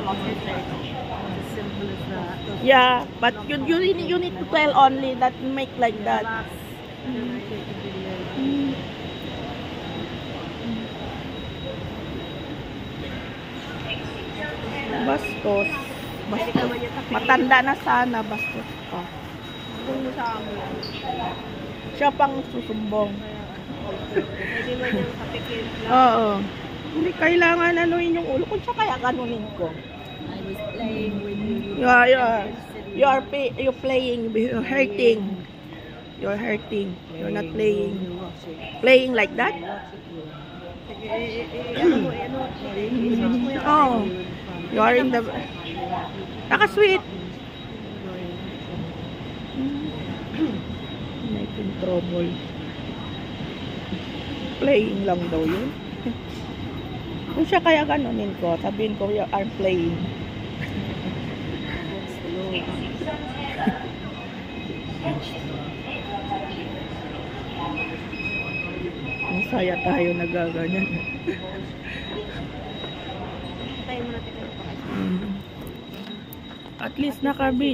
Simple as that. Yeah, but you need to tell only that make like that. Bastos. Bastos. Matanda na sana, bastos pa. Kung mo sa amo. Siya pang susumbong. Pwede man yung kapikin lang. Oo. Hindi kailangan anuin yung ulo ko. Siya kaya ganunin ko. I was playing with you. You're playing. You're hurting. You're hurting. You're not playing. Playing like that? Oh. You are in the... Naka-sweet. Making trouble. Playing lang daw yun. Kung siya kaya ganunin ko, sabihin ko, you are playing. Masaya tayo nagaganyan. Tayo mo natin. At least naka-video.